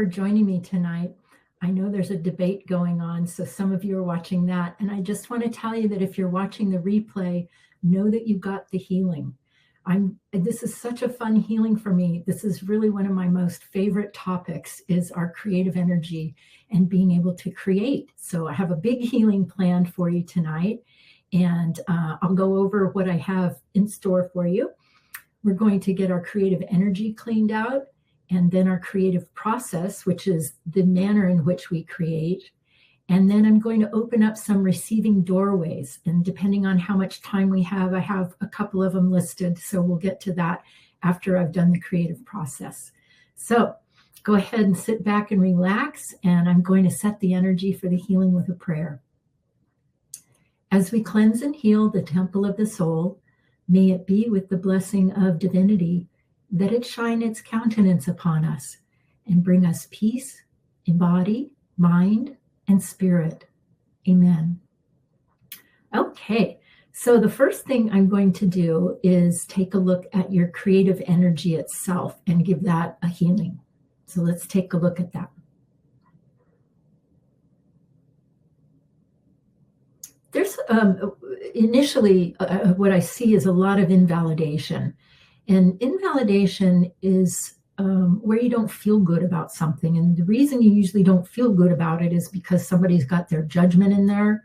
for joining me tonight. I know there's a debate going on, so some of you are watching that. And I just want to tell you that if you're watching the replay, know that you got the healing. This is such a fun healing for me. This is really one of my most favorite topics, is our creative energy and being able to create. So I have a big healing planned for you tonight, and I'll go over what I have in store for you. We're going to get our creative energy cleaned out, and then our creative process, which is the manner in which we create. And then I'm going to open up some receiving doorways. And depending on how much time we have, I have a couple of them listed. So we'll get to that after I've done the creative process. So go ahead and sit back and relax. And I'm going to set the energy for the healing with a prayer. As we cleanse and heal the temple of the soul, may it be with the blessing of divinity that it shine its countenance upon us and bring us peace in body, mind, and spirit. Amen. Okay, so the first thing I'm going to do is take a look at your creative energy itself and give that a healing. So let's take a look at that. There's initially what I see is a lot of invalidation. And invalidation is where you don't feel good about something. And the reason you usually don't feel good about it is because somebody's got their judgment in there,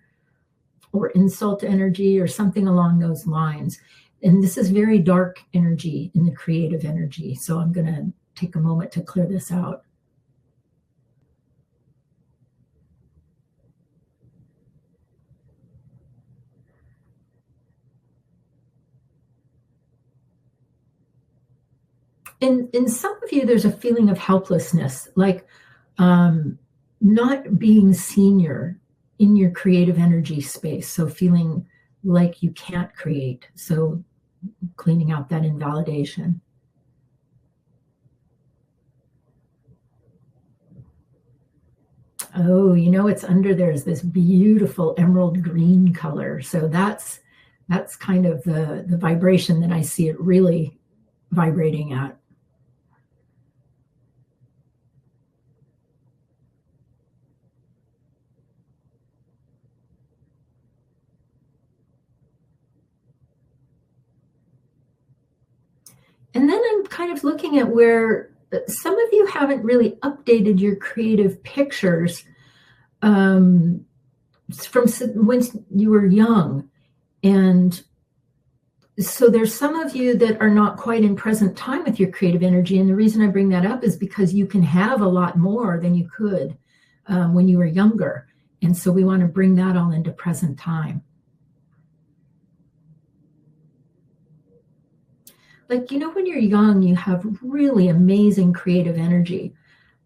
or insult energy, or something along those lines. And this is very dark energy in the creative energy. So I'm going to take a moment to clear this out. In some of you, there's a feeling of helplessness, like not being senior in your creative energy space. So feeling like you can't create. So cleaning out that invalidation. Oh, you know, it's under there is this beautiful emerald green color. So that's kind of the vibration that I see it really vibrating at. And then I'm kind of looking at where some of you haven't really updated your creative pictures from when you were young. And so there's some of you that are not quite in present time with your creative energy. And the reason I bring that up is because you can have a lot more than you could when you were younger. And so we want to bring that all into present time. Like, you know, when you're young, you have really amazing creative energy.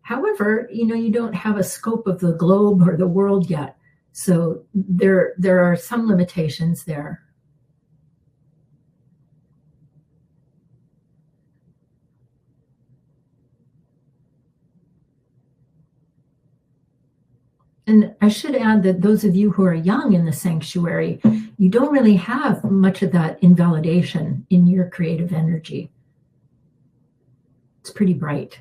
However, you know, you don't have a scope of the globe or the world yet. So there are some limitations there. And I should add that those of you who are young in the sanctuary, you don't really have much of that invalidation in your creative energy. It's pretty bright.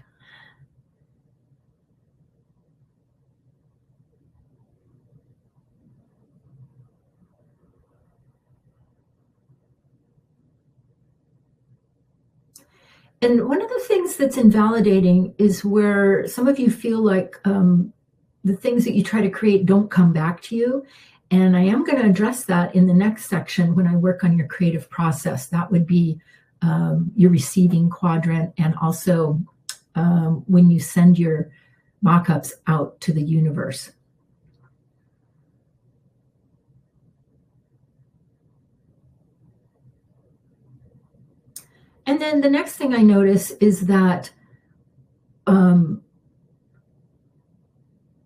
And one of the things that's invalidating is where some of you feel like the things that you try to create don't come back to you. And I am going to address that in the next section when I work on your creative process. That would be your receiving quadrant, and also when you send your mock-ups out to the universe. And then the next thing I notice is that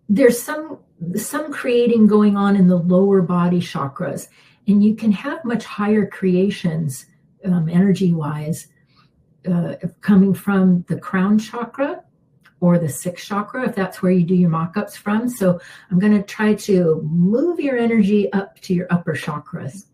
there's some creating going on in the lower body chakras, and you can have much higher creations energy-wise coming from the crown chakra or the sixth chakra, if that's where you do your mock-ups from. So I'm going to try to move your energy up to your upper chakras.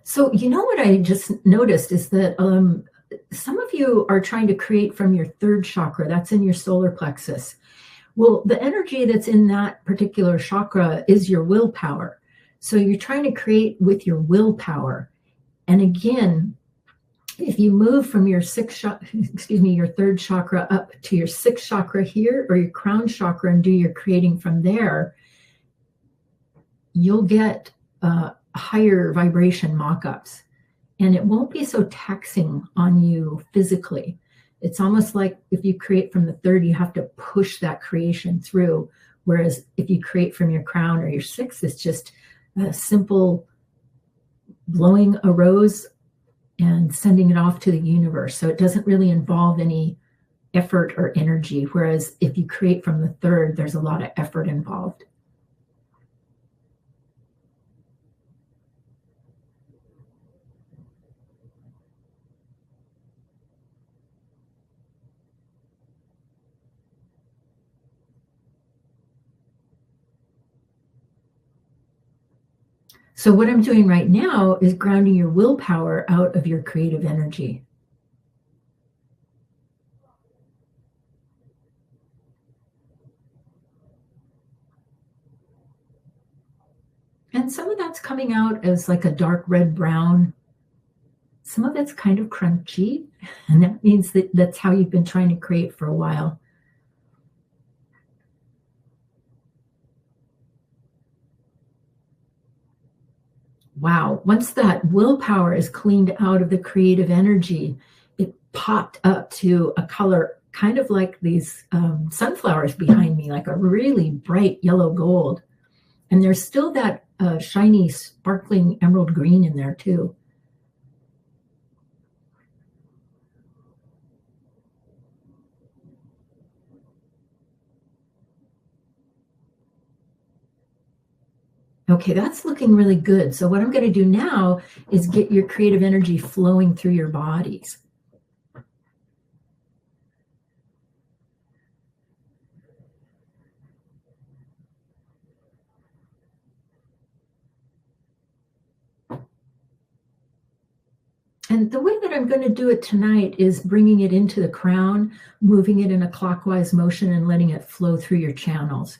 So, you know what I just noticed is that some of you are trying to create from your third chakra, that's in your solar plexus. Well, the energy that's in that particular chakra is your willpower. So, you're trying to create with your willpower. And again, if you move from your your third chakra up to your sixth chakra here or your crown chakra and do your creating from there, you'll get higher vibration mock-ups, and it won't be so taxing on you physically. It's almost like if you create from the third, you have to push that creation through. Whereas if you create from your crown or your sixth, it's just a simple blowing a rose and sending it off to the universe. So it doesn't really involve any effort or energy. Whereas if you create from the third, there's a lot of effort involved. So what I'm doing right now is grounding your willpower out of your creative energy. And some of that's coming out as like a dark red brown. Some of it's kind of crunchy, and that means that that's how you've been trying to create for a while. Wow, once that willpower is cleaned out of the creative energy, it popped up to a color kind of like these sunflowers behind me, like a really bright yellow gold. And there's still that shiny, sparkling emerald green in there too. Okay, that's looking really good. So what I'm going to do now is get your creative energy flowing through your bodies. And the way that I'm going to do it tonight is bringing it into the crown, moving it in a clockwise motion and letting it flow through your channels.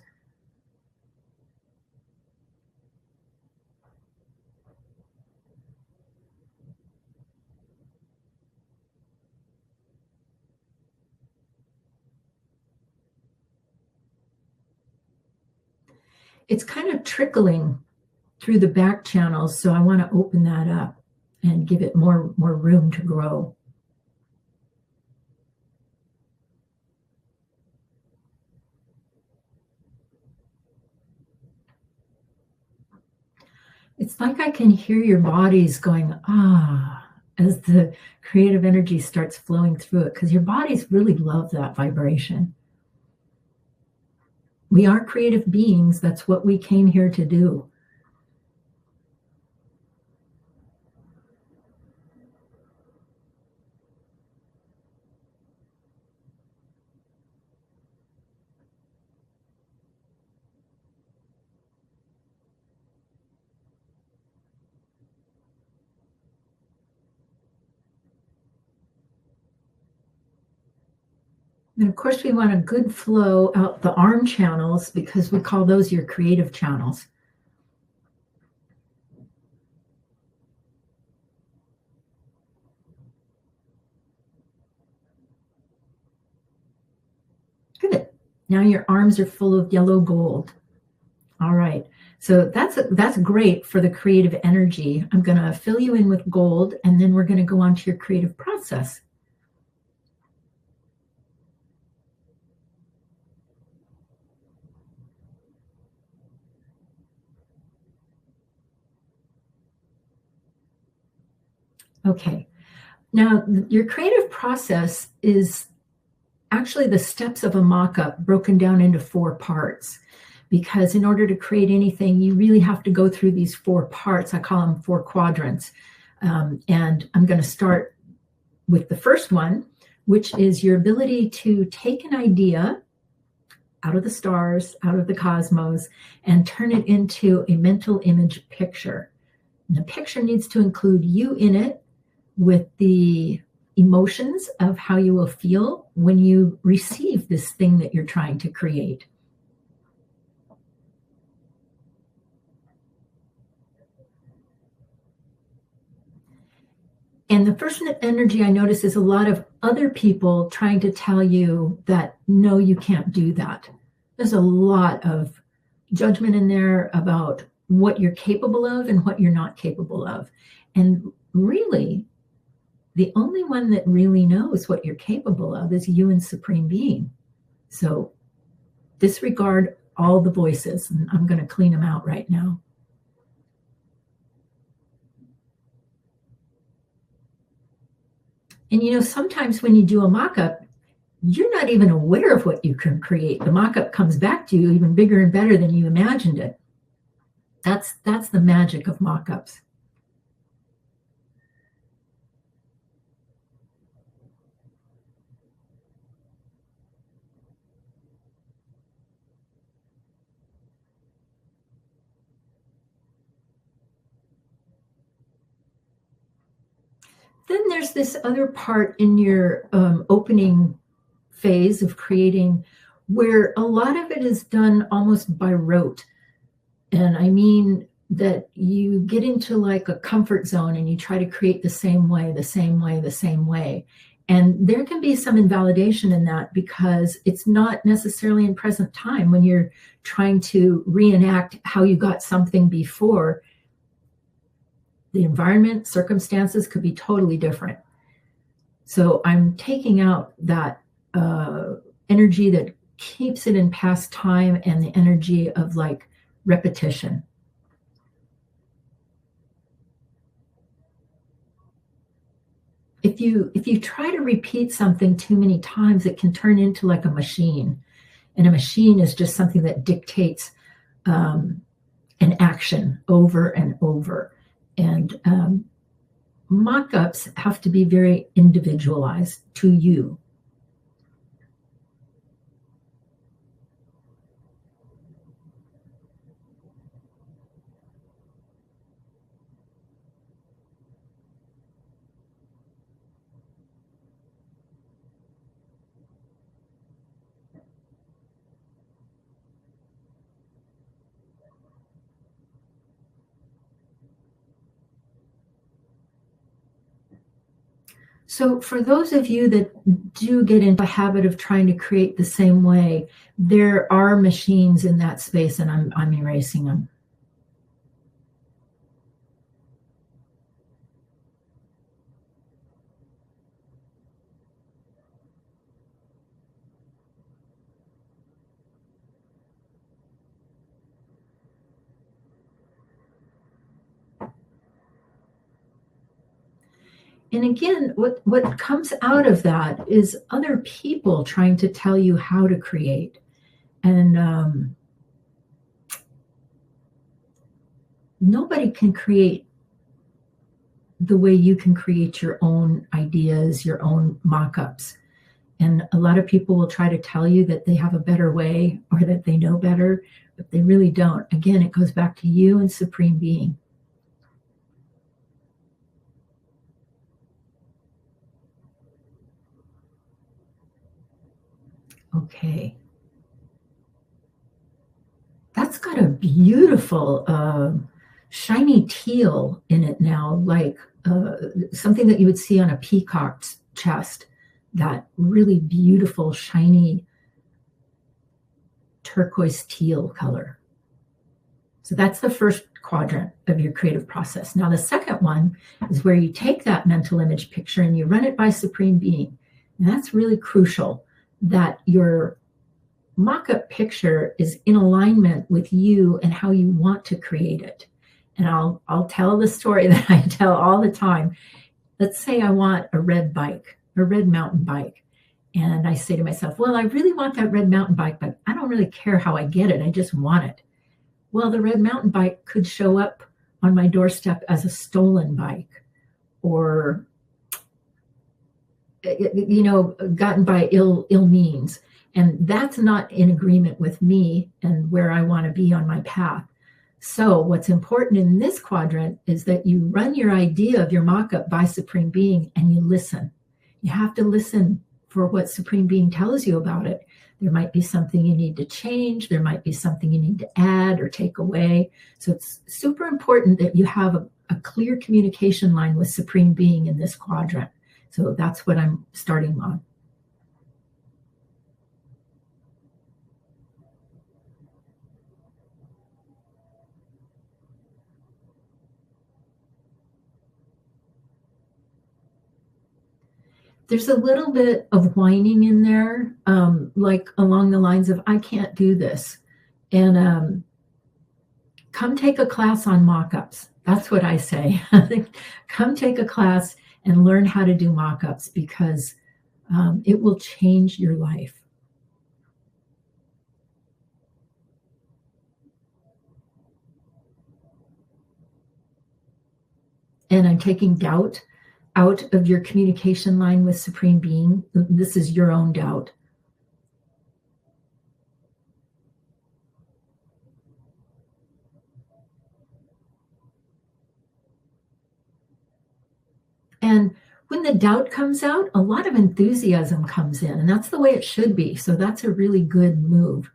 It's kind of trickling through the back channels, so I want to open that up and give it more room to grow. It's like I can hear your bodies going, ah, as the creative energy starts flowing through it, because your bodies really love that vibration. We are creative beings. That's what we came here to do. And of course, we want a good flow out the arm channels because we call those your creative channels. Good. Now your arms are full of yellow gold. All right. So that's great for the creative energy. I'm going to fill you in with gold, and then we're going to go on to your creative process. Okay. Now, your creative process is actually the steps of a mock-up broken down into 4 parts. Because in order to create anything, you really have to go through these 4 parts. I call them 4 quadrants. And I'm going to start with the first one, which is your ability to take an idea out of the stars, out of the cosmos, and turn it into a mental image picture. And the picture needs to include you in it with the emotions of how you will feel when you receive this thing that you're trying to create. And the first energy I notice is a lot of other people trying to tell you that, no, you can't do that. There's a lot of judgment in there about what you're capable of and what you're not capable of. And really, the only one that really knows what you're capable of is you and Supreme Being. So disregard all the voices, and I'm going to clean them out right now. And sometimes when you do a mock-up, you're not even aware of what you can create. The mock-up comes back to you even bigger and better than you imagined it. That's the magic of mock-ups. Then there's this other part in your opening phase of creating where a lot of it is done almost by rote. And I mean that you get into like a comfort zone and you try to create the same way, the same way, the same way. And there can be some invalidation in that because it's not necessarily in present time when you're trying to reenact how you got something before. The environment, circumstances could be totally different. So I'm taking out that energy that keeps it in past time and the energy of like repetition. If you try to repeat something too many times, it can turn into like a machine. And a machine is just something that dictates an action over and over. And mock-ups have to be very individualized to you. So for those of you that do get into a habit of trying to create the same way, there are machines in that space, and I'm erasing them. And again, what comes out of that is other people trying to tell you how to create. And nobody can create the way you can create your own ideas, your own mock-ups. And a lot of people will try to tell you that they have a better way or that they know better, but they really don't. Again, it goes back to you and Supreme Being. Okay. That's got a beautiful shiny teal in it now, like something that you would see on a peacock's chest, that really beautiful, shiny turquoise teal color. So that's the first quadrant of your creative process. Now, the second one is where you take that mental image picture and you run it by Supreme Being. And that's really crucial, that your mock-up picture is in alignment with you and how you want to create it. And I'll tell the story that I tell all the time. Let's say I want a red bike, a red mountain bike. And I say to myself, well, I really want that red mountain bike, but I don't really care how I get it. I just want it. Well, the red mountain bike could show up on my doorstep as a stolen bike, or gotten by ill means. And that's not in agreement with me and where I want to be on my path. So what's important in this quadrant is that you run your idea of your mock-up by Supreme Being and you listen. You have to listen for what Supreme Being tells you about it. There might be something you need to change. There might be something you need to add or take away. So it's super important that you have a clear communication line with Supreme Being in this quadrant. So that's what I'm starting on. There's a little bit of whining in there, like along the lines of, I can't do this. And come take a class on mock-ups. That's what I say. Come take a class and learn how to do mock-ups, because it will change your life. And I'm taking doubt out of your communication line with Supreme Being. This is your own doubt. And when the doubt comes out, a lot of enthusiasm comes in, and that's the way it should be. So that's a really good move.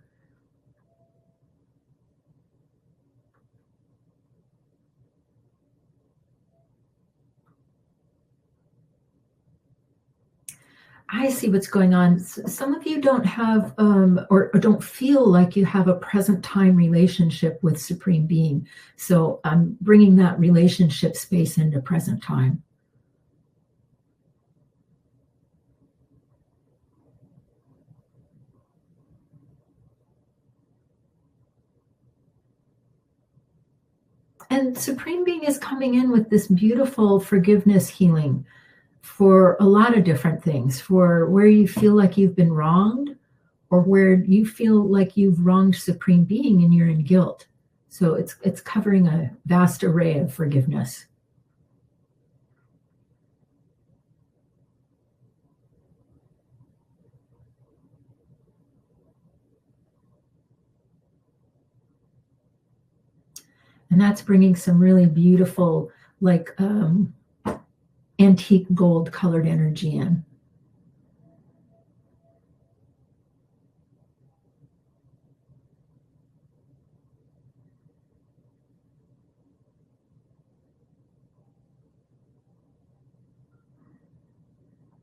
I see what's going on. Some of you don't have or don't feel like you have a present time relationship with Supreme Being. So I'm bringing that relationship space into present time. And Supreme Being is coming in with this beautiful forgiveness healing for a lot of different things, for where you feel like you've been wronged, or where you feel like you've wronged Supreme Being and you're in guilt. So it's covering a vast array of forgiveness. And that's bringing some really beautiful, like antique gold colored energy in.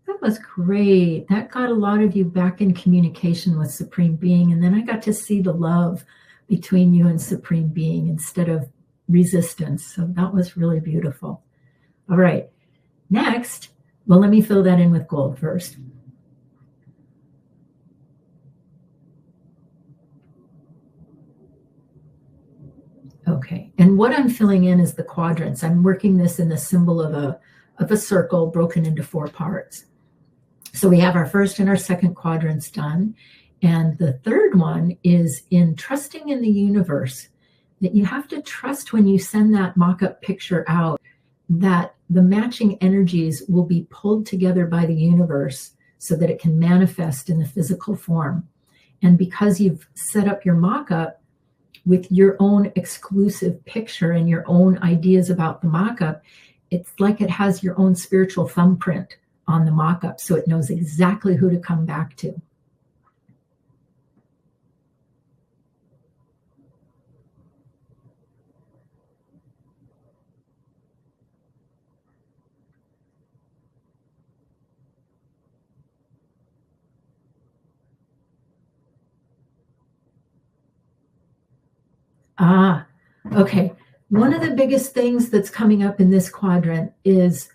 That was great. That got a lot of you back in communication with Supreme Being. And then I got to see the love between you and Supreme Being instead of resistance. So that was really beautiful. All right. Next, well, let me fill that in with gold first. Okay. And what I'm filling in is the quadrants. I'm working this in the symbol of a circle broken into 4 parts. So we have our first and our second quadrants done. And the third one is in trusting in the universe, that you have to trust when you send that mock-up picture out, that the matching energies will be pulled together by the universe so that it can manifest in the physical form. And because you've set up your mock-up with your own exclusive picture and your own ideas about the mock-up, it's like it has your own spiritual thumbprint on the mock-up, so it knows exactly who to come back to. Okay. One of the biggest things that's coming up in this quadrant is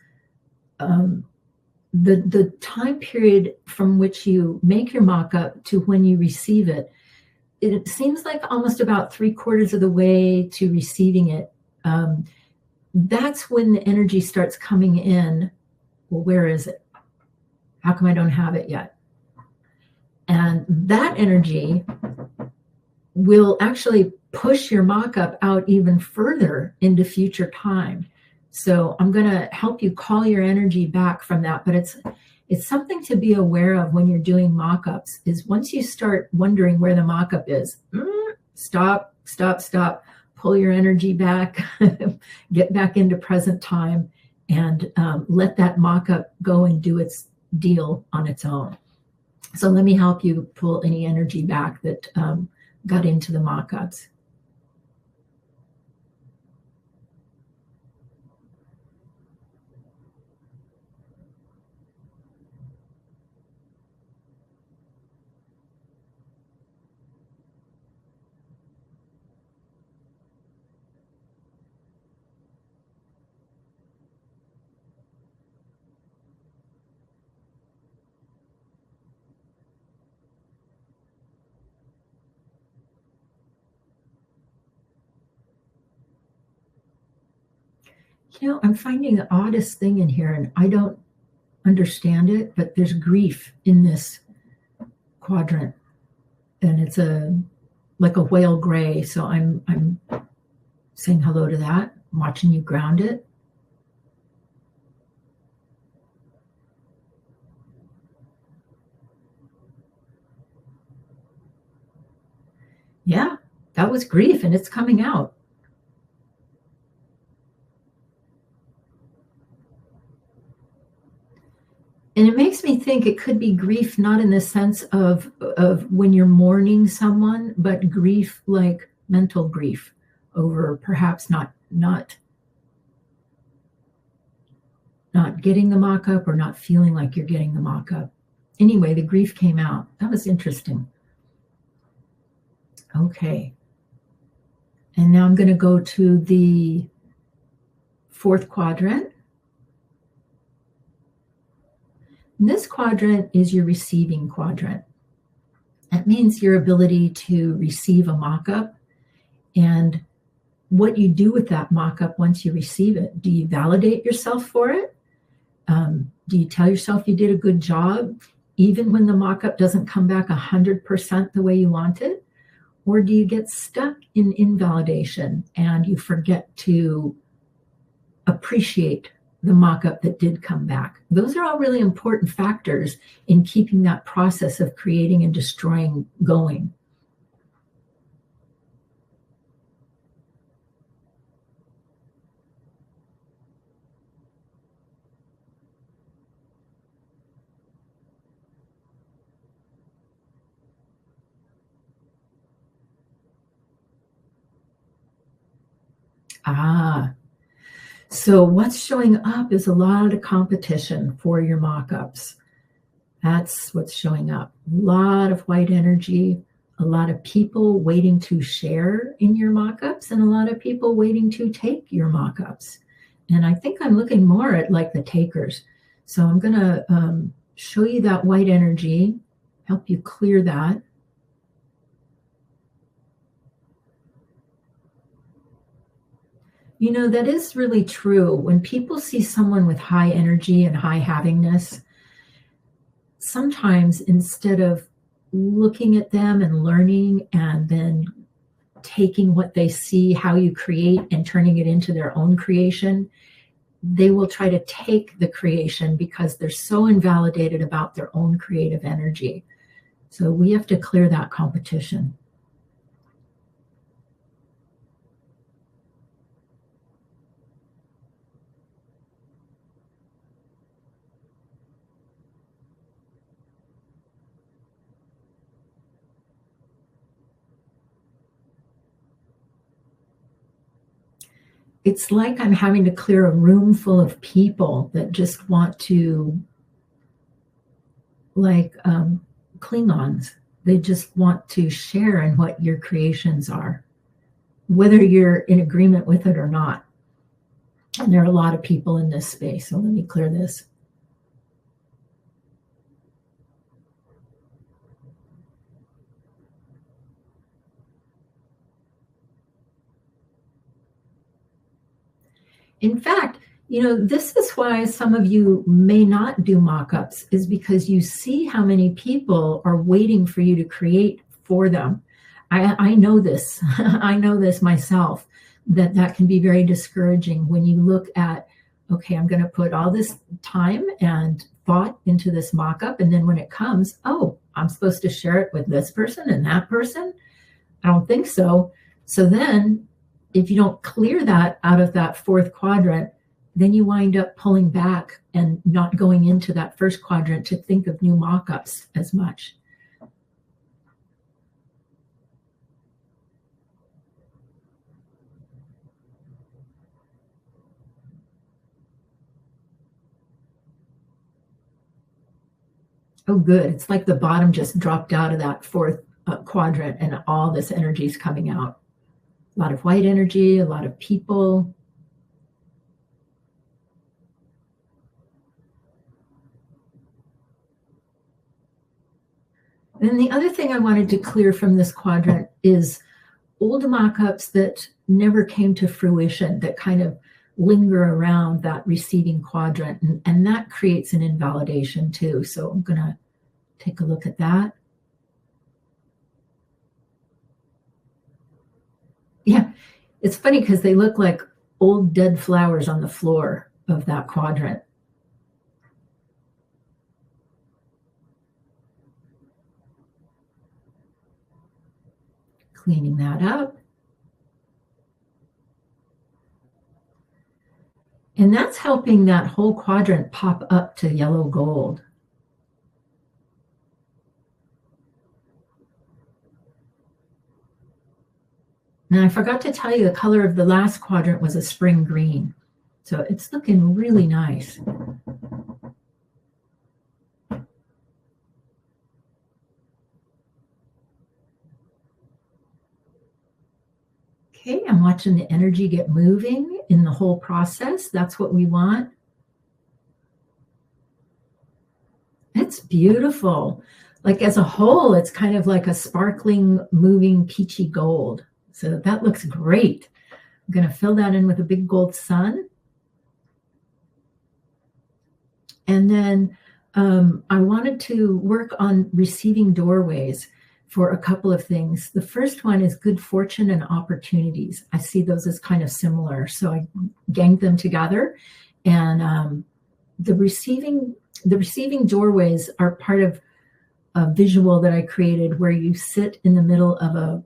the time period from which you make your mock-up to when you receive it. It seems like almost about 3/4 of the way to receiving it. That's when the energy starts coming in. Well, where is it? How come I don't have it yet? And that energy will actually push your mock-up out even further into future time. So I'm going to help you call your energy back from that. But it's something to be aware of when you're doing mock-ups, is once you start wondering where the mock-up is, stop. pull your energy back, get back into present time, and let that mock-up go and do its deal on its own. So let me help you pull any energy back that got into the mock-ups. I'm finding the oddest thing in here, and I don't understand it, but there's grief in this quadrant, and it's like a whale gray. So I'm saying hello to that. I'm watching you ground it. Yeah, that was grief, and it's coming out. And it makes me think it could be grief, not in the sense of when you're mourning someone, but grief like mental grief over perhaps not getting the mock-up or not feeling like you're getting the mock-up. Anyway, the grief came out. That was interesting. Okay. And now I'm going to go to the fourth quadrant. This quadrant is your receiving quadrant. That means your ability to receive a mock-up and what you do with that mock-up once you receive it. Do you validate yourself for it? Do you tell yourself you did a good job, even when the mock-up doesn't come back 100% the way you want it? Or do you get stuck in invalidation and you forget to appreciate the mock-up that did come back? Those are all really important factors in keeping that process of creating and destroying going. So what's showing up is a lot of competition for your mock-ups. That's what's showing up. A lot of white energy, a lot of people waiting to share in your mock-ups, and a lot of people waiting to take your mock-ups. And I think I'm looking more at like the takers. So I'm going to show you that white energy, help you clear that. That is really true. When people see someone with high energy and high havingness, sometimes instead of looking at them and learning and then taking what they see, how you create, and turning it into their own creation, they will try to take the creation because they're so invalidated about their own creative energy. So we have to clear that competition. It's like I'm having to clear a room full of people that just want to, like Klingons, they just want to share in what your creations are, whether you're in agreement with it or not. And there are a lot of people in this space. So let me clear this. In fact, this is why some of you may not do mock-ups, is because you see how many people are waiting for you to create for them. I know this. I know this myself, that can be very discouraging when you look at, okay, I'm going to put all this time and thought into this mock-up, and then when it comes, oh, I'm supposed to share it with this person and that person? I don't think so. So then if you don't clear that out of that fourth quadrant, then you wind up pulling back and not going into that first quadrant to think of new mock-ups as much. Oh, good. It's like the bottom just dropped out of that fourth quadrant and all this energy is coming out. A lot of white energy, a lot of people. And the other thing I wanted to clear from this quadrant is old mock-ups that never came to fruition, that kind of linger around that receiving quadrant, and that creates an invalidation too. So I'm going to take a look at that. Yeah, it's funny because they look like old dead flowers on the floor of that quadrant. Cleaning that up. And that's helping that whole quadrant pop up to yellow gold. Now, I forgot to tell you the color of the last quadrant was a spring green. So it's looking really nice. Okay, I'm watching the energy get moving in the whole process. That's what we want. It's beautiful. Like as a whole, it's kind of like a sparkling, moving, peachy gold. So that looks great. I'm going to fill that in with a big gold sun. And then I wanted to work on receiving doorways for a couple of things. The first one is good fortune and opportunities. I see those as kind of similar. So I ganged them together. And the receiving doorways are part of a visual that I created where you sit in the middle of a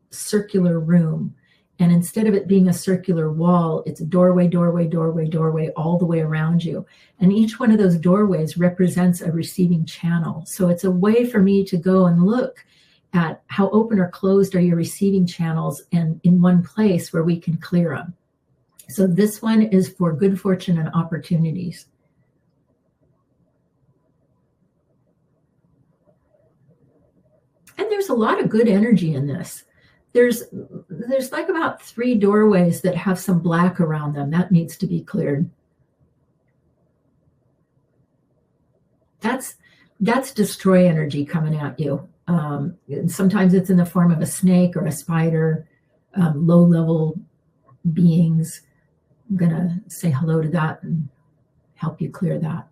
circular room. And instead of it being a circular wall, it's a doorway, doorway, doorway, doorway all the way around you. And each one of those doorways represents a receiving channel. So it's a way for me to go and look at how open or closed are your receiving channels and in one place where we can clear them. So this one is for good fortune and opportunities. And there's a lot of good energy in this. There's like about 3 doorways that have some black around them. That needs to be cleared. That's destroy energy coming at you. Sometimes it's in the form of a snake or a spider, low-level beings. I'm going to say hello to that and help you clear that.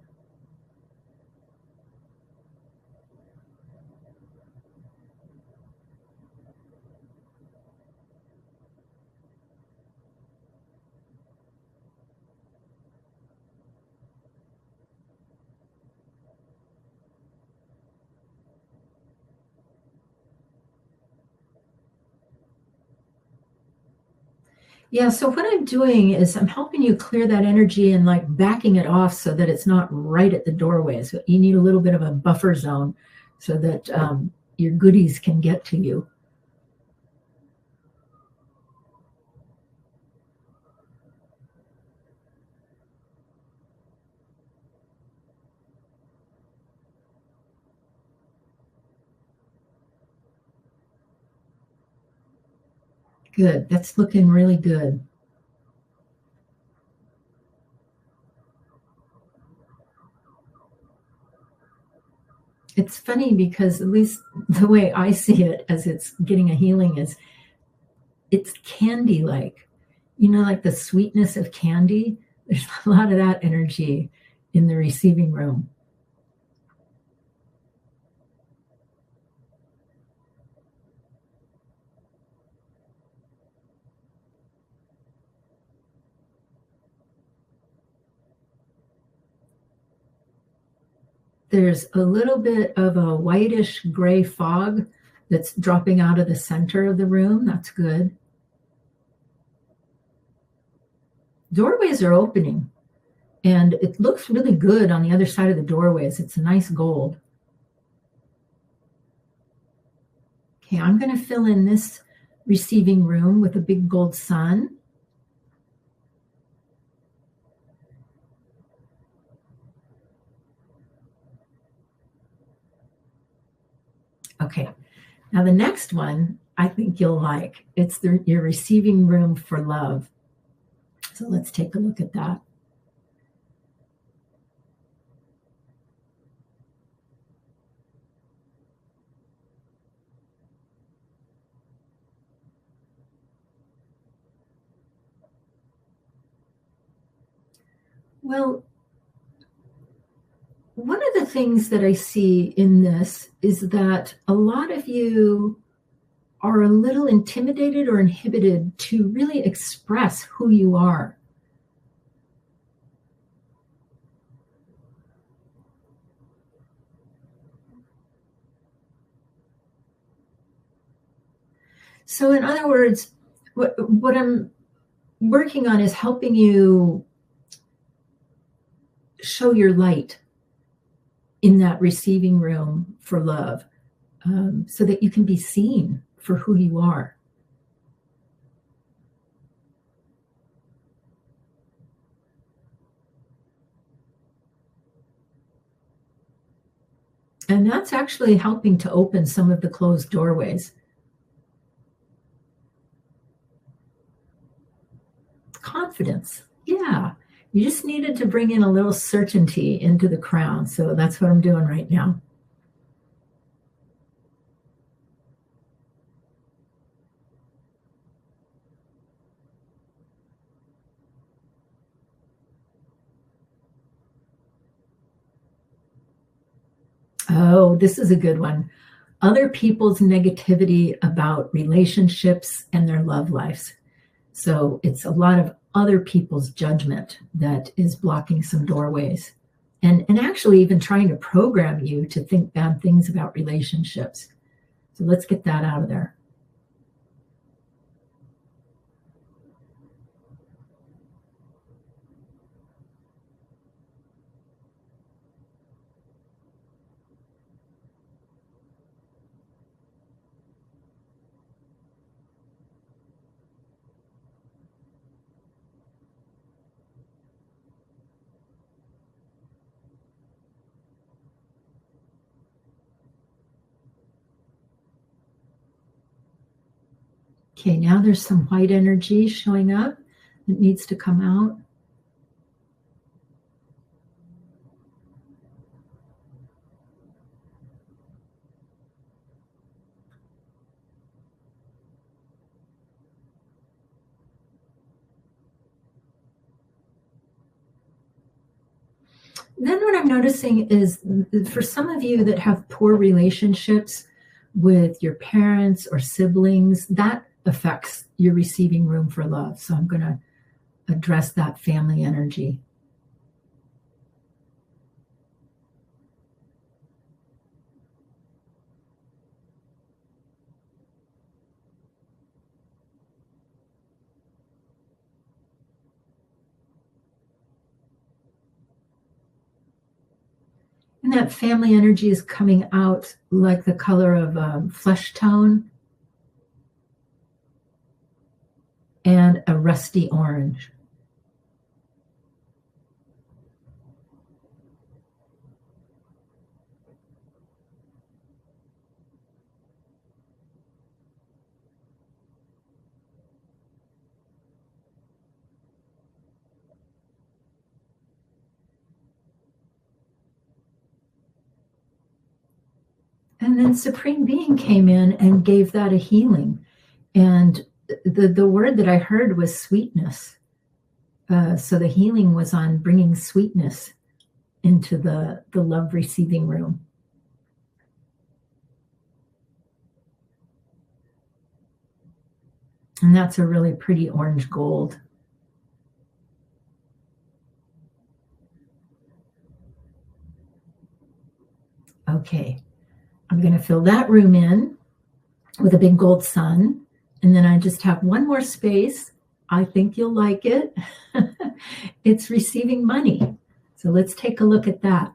Yeah, so what I'm doing is I'm helping you clear that energy and like backing it off so that it's not right at the doorways. You need a little bit of a buffer zone so that your goodies can get to you. Good, that's looking really good. It's funny because at least the way I see it as it's getting a healing is it's candy-like. You know, like the sweetness of candy? There's a lot of that energy in the receiving room. There's a little bit of a whitish gray fog that's dropping out of the center of the room. That's good. doorways are opening, and it looks really good on the other side of the doorways. It's a nice gold. Okay, I'm going to fill in this receiving room with a big gold sun. Okay, now the next one I think you'll like. It's your receiving room for love. So let's take a look at that. Well, one of the things that I see in this is that a lot of you are a little intimidated or inhibited to really express who you are. So in other words, what I'm working on is helping you show your light in that receiving room for love, so that you can be seen for who you are. And that's actually helping to open some of the closed doorways. Confidence. Yeah. You just needed to bring in a little certainty into the crown. So that's what I'm doing right now. Oh, this is a good one. Other people's negativity about relationships and their love lives. So it's a lot of other people's judgment that is blocking some doorways, and actually even trying to program you to think bad things about relationships. So let's get that out of there. Okay, now there's some white energy showing up that needs to come out. Then what I'm noticing is, for some of you that have poor relationships with your parents or siblings, that affects your receiving room for love. So I'm going to address that family energy. And that family energy is coming out like the color of flesh tone and a rusty orange. And then Supreme Being came in and gave that a healing. And the word that I heard was sweetness. So the healing was on bringing sweetness into the love receiving room. And that's a really pretty orange gold. Okay, I'm going to fill that room in with a big gold sun. And then I just have one more space. I think you'll like it. It's receiving money. So let's take a look at that.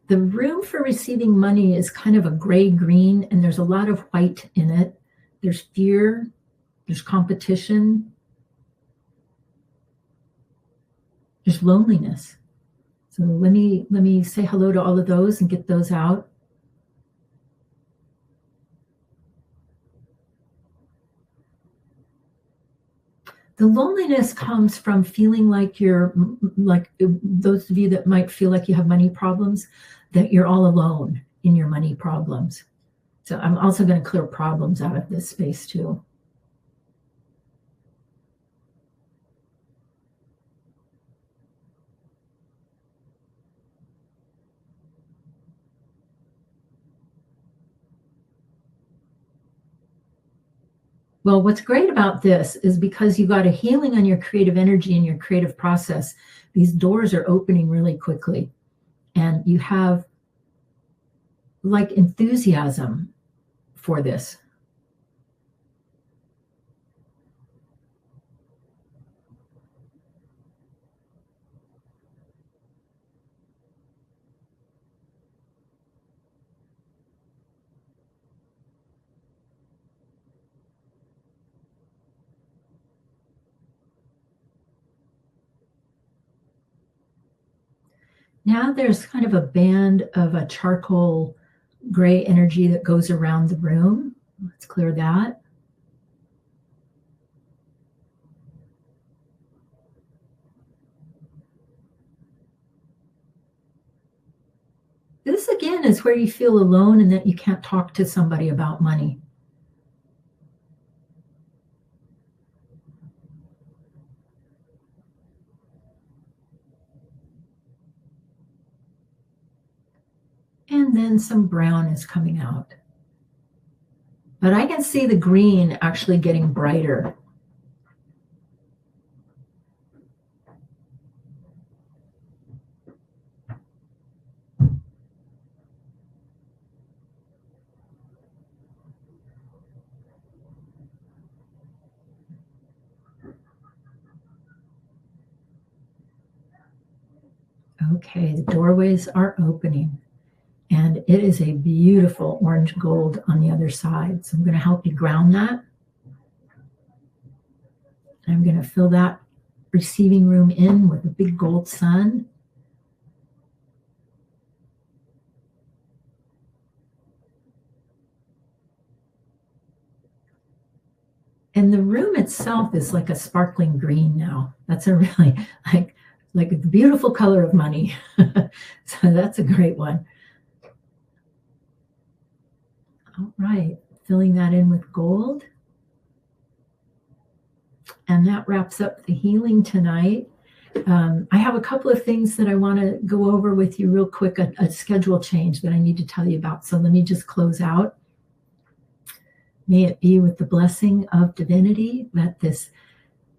The room for receiving money is kind of a gray-green, and there's a lot of white in it. There's fear, there's competition, there's loneliness. So let me say hello to all of those and get those out. The loneliness comes from feeling like you're, like those of you that might feel like you have money problems, that you're all alone in your money problems. So I'm also going to clear problems out of this space too. Well, what's great about this is because you got a healing on your creative energy and your creative process, these doors are opening really quickly. And you have like enthusiasm for this. Now there's kind of a band of a charcoal gray energy that goes around the room. Let's clear that. This again is where you feel alone and that you can't talk to somebody about money. And then some brown is coming out. But I can see the green actually getting brighter. Okay, the doorways are opening. And it is a beautiful orange gold on the other side. So I'm going to help you ground that. I'm going to fill that receiving room in with a big gold sun. And the room itself is like a sparkling green now. That's a really like the beautiful color of money. So that's a great one. All right, filling that in with gold. And that wraps up the healing tonight. I have a couple of things that I want to go over with you real quick, a schedule change that I need to tell you about. So let me just close out. May it be with the blessing of divinity that this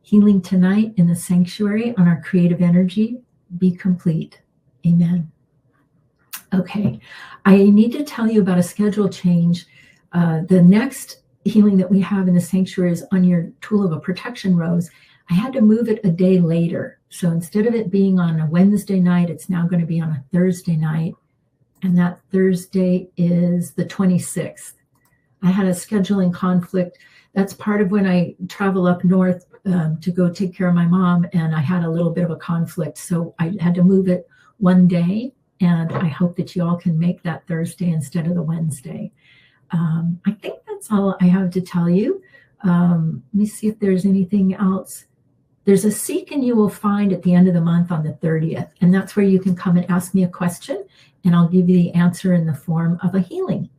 healing tonight in the sanctuary on our creative energy be complete. Amen. Okay, I need to tell you about a schedule change. The next healing that we have in the sanctuary is on your tool of a protection rose. I had to move it a day later. So instead of it being on a Wednesday night, it's now going to be on a Thursday night. And that Thursday is the 26th. I had a scheduling conflict. That's part of when I travel up north to go take care of my mom. And I had a little bit of a conflict. So I had to move it one day. And I hope that you all can make that Thursday instead of the Wednesday. I think that's all I have to tell you. Let me see if there's anything else. There's a Seek and You Will Find at the end of the month on the 30th. And that's where you can come and ask me a question. And I'll give you the answer in the form of a healing.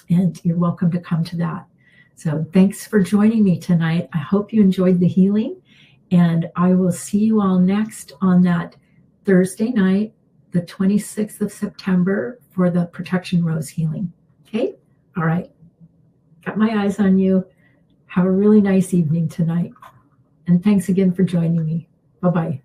And you're welcome to come to that. So thanks for joining me tonight. I hope you enjoyed the healing. And I will see you all next on that Thursday night, the 26th of September, for the Protection Rose healing. Okay? All right. Got my eyes on you. Have a really nice evening tonight. And thanks again for joining me. Bye-bye.